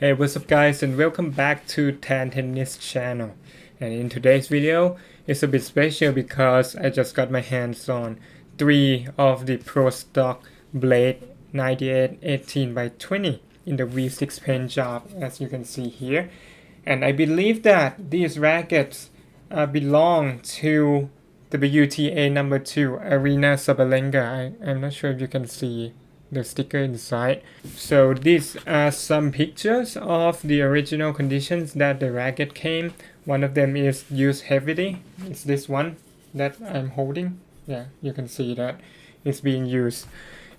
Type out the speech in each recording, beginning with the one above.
Hey, what's up guys, and welcome back to Tan Tennis channel. And in today's video, it's a bit special because I just got my hands on 3 of the Pro Stock Blade 98 18 by 20 in the V6 paint job, as you can see here. And I believe that these rackets belong to WTA number 2, Aryna Sabalenka. I'm not sure if you can see the sticker inside. So these are some pictures of the original conditions that the racket came. One of them is used heavily. It's this one that I'm holding. Yeah, you can see that it's being used.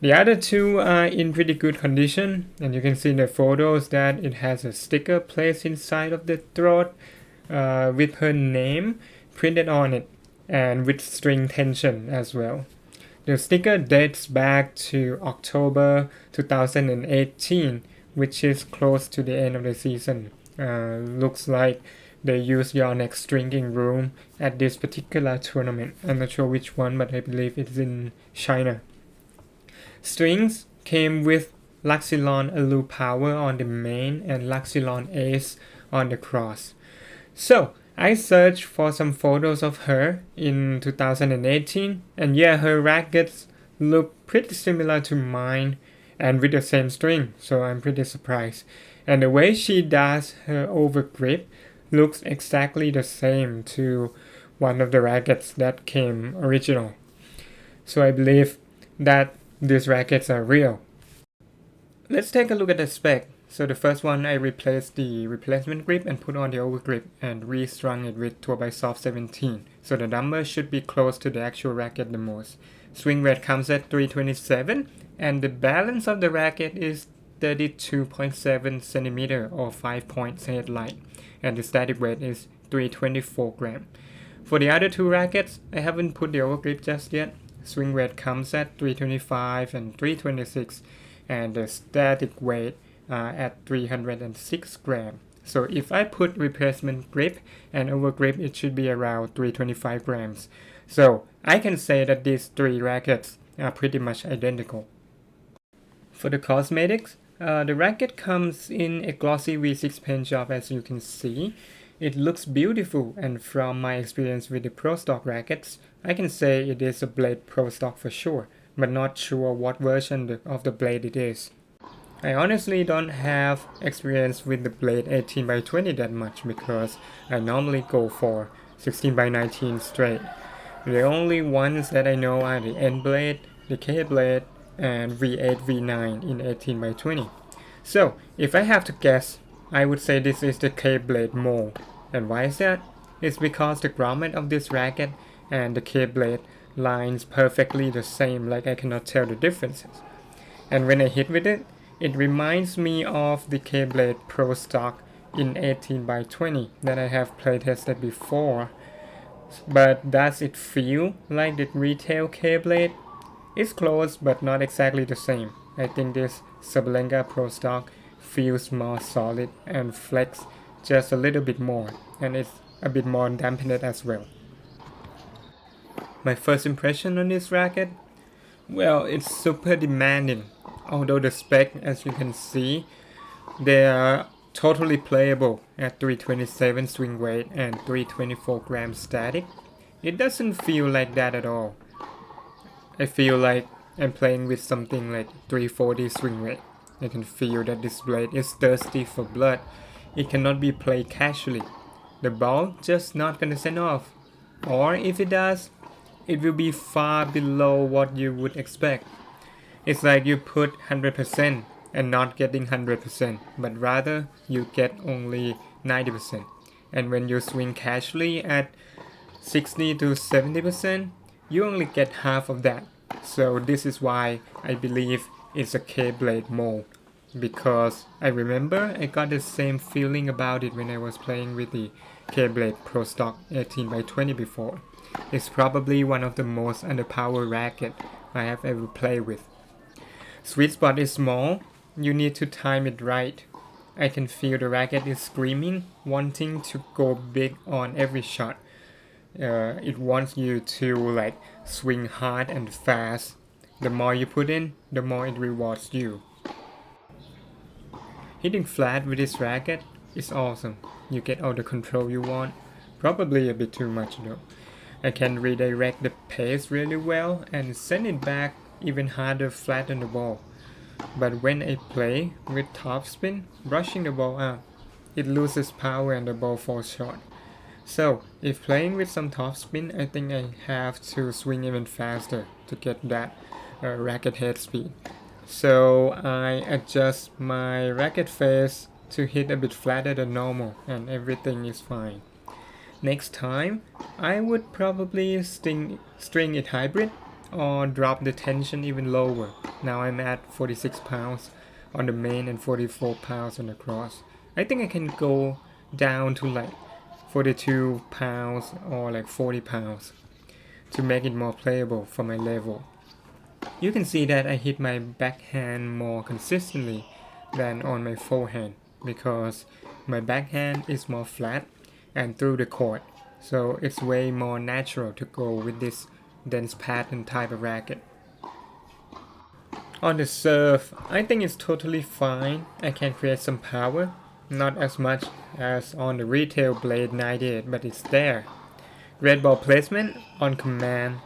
The other two are in pretty good condition, and you can see in the photos that it has a sticker placed inside of the throat with her name printed on it and with string tension as well. The sticker dates back to October 2018, which is close to the end of the season. Looks like they used Yonex drinking room at this particular tournament. I'm not sure which one, but I believe it's in China. Strings came with Luxilon Allure Power on the main and Luxilon Ace on the cross. So I searched for some photos of her in 2018, and yeah, her rackets look pretty similar to mine and with the same string, so I'm pretty surprised. And the way she does her over grip looks exactly the same to one of the rackets that came original. So I believe that these rackets are real. Let's take a look at the spec. So the first one, I replaced the replacement grip and put on the over grip and restrung it with 2x-Soft 17. So the number should be close to the actual racket the most. Swing weight comes at 327 and the balance of the racket is 32.7 centimeter or 5 points head light, and the static weight is 324 gram. For the other two rackets, I haven't put the over grip just yet. Swing weight comes at 325 and 326 and the static weight at 306 grams. So if I put replacement grip and over grip, it should be around 325 grams. So I can say that these three rackets are pretty much identical. For the cosmetics, the racket comes in a glossy V6 paint job, as you can see. It looks beautiful, and from my experience with the Pro Stock rackets, I can say it is a Blade Pro Stock for sure, but not sure what version of the blade it is. I honestly don't have experience with the Blade 18 by 20 that much because I normally go for 16 by 19 straight. The only ones that I know are the N blade, the K blade, and V8 V9 in 18 by 20. So if I have to guess, I would say this is the K blade mold. And why is that? It's because the grommet of this racket and the K blade lines perfectly the same, like I cannot tell the differences. And when I hit with it, it reminds me of the K-Blade Pro Stock in 18 by 20 that I have playtested before. But does it feel like the retail K-Blade? It's close but not exactly the same. I think this Sabalenka Pro Stock feels more solid and flex just a little bit more, and it's a bit more dampened as well. My first impression on this racket? Well, it's super demanding. Although the spec, as you can see, they are totally playable at 327 swing weight and 324 grams static. It doesn't feel like that at all. I feel like I'm playing with something like 340 swing weight. I can feel that this blade is thirsty for blood. It cannot be played casually. The ball just not gonna send off. Or if it does, it will be far below what you would expect. It's like you put 100% and not getting 100%, but rather you get only 90%. And when you swing casually at 60 to 70%, you only get half of that. So this is why I believe it's a K-Blade mold, because I remember I got the same feeling about it when I was playing with the K-Blade Pro Stock 18 by 20 before. It's probably one of the most underpowered rackets I have ever played with. Sweet spot is small, you need to time it right. I can feel the racket is screaming, wanting to go big on every shot. It wants you to swing hard and fast. The more you put in, the more it rewards you. Hitting flat with this racket is awesome. You get all the control you want. Probably a bit too much though. I can redirect the pace really well and send it back even harder flat on the ball. But when I play with topspin, brushing the ball up, it loses power and the ball falls short. So, if playing with some topspin, I think I have to swing even faster to get that racket head speed. So, I adjust my racket face to hit a bit flatter than normal, and everything is fine. Next time, I would probably string it hybrid or drop the tension even lower. Now I'm at 46 pounds on the main and 44 pounds on the cross. I think I can go down to like 42 pounds or like 40 pounds to make it more playable for my level. You can see that I hit my backhand more consistently than on my forehand because my backhand is more flat and through the court, so it's way more natural to go with this dense pattern type of racket. On the serve, I think it's totally fine. I can create some power, not as much as on the retail blade 98, but it's there. Red ball placement on command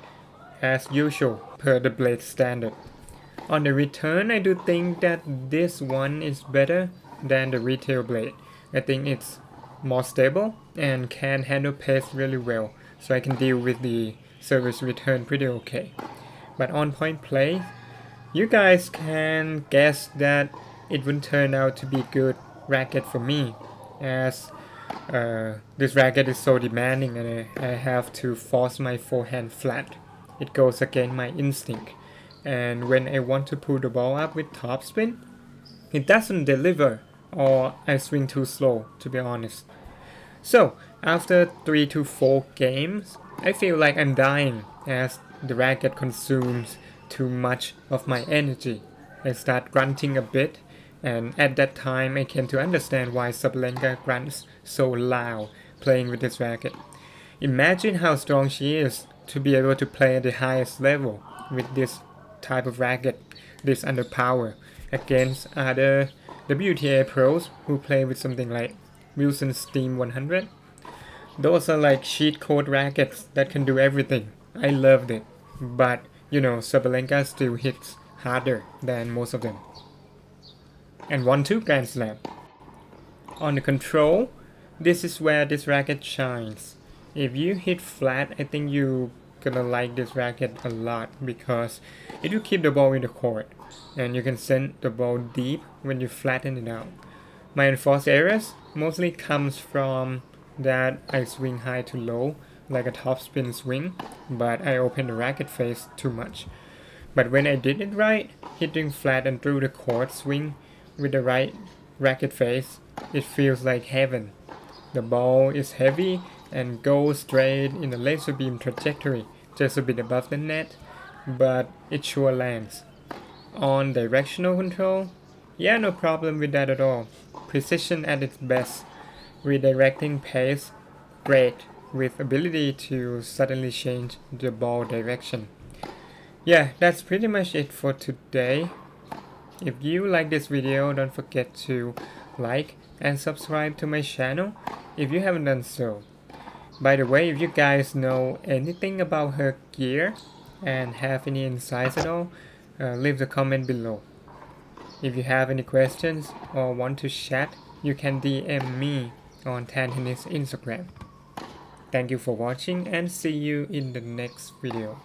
as usual per the blade standard. On the return, I do think that this one is better than the retail blade. I think it's more stable and can handle pace really well, so I can deal with the service return pretty okay. But on point play, you guys can guess that it would turn out to be good racket for me, as this racket is so demanding and I have to force my forehand flat. It goes against my instinct, and when I want to pull the ball up with topspin, it doesn't deliver, or I swing too slow, to be honest. So, after 3 to 4 games, I feel like I'm dying as the racket consumes too much of my energy. I start grunting a bit, and at that time I came to understand why Sabalenka grunts so loud playing with this racket. Imagine how strong she is to be able to play at the highest level with this type of racket, this underpower, against other WTA pros who play with something like Wilson Steam 100. Those are like cheat code rackets that can do everything. I loved it. But, Sabalenka still hits harder than most of them. And won 2 Grand Slam. On the control, this is where this racket shines. If you hit flat, I think you're gonna like this racket a lot because it will keep the ball in the court and you can send the ball deep when you flatten it out. My enforced errors mostly comes from that I swing high to low like a topspin swing, but I open the racket face too much. But when I did it right, hitting flat and through the court swing with the right racket face, it feels like heaven. The ball is heavy and goes straight in the laser beam trajectory, just a bit above the net, but it sure lands. On directional control, yeah, no problem with that at all. Precision at its best, redirecting pace, great, with ability to suddenly change the ball direction. Yeah, that's pretty much it for today. If you like this video, don't forget to like and subscribe to my channel if you haven't done so. By the way, if you guys know anything about her gear and have any insights at all, leave the comment below. If you have any questions or want to chat, you can DM me on Tan Tennis Instagram. Thank you for watching and see you in the next video.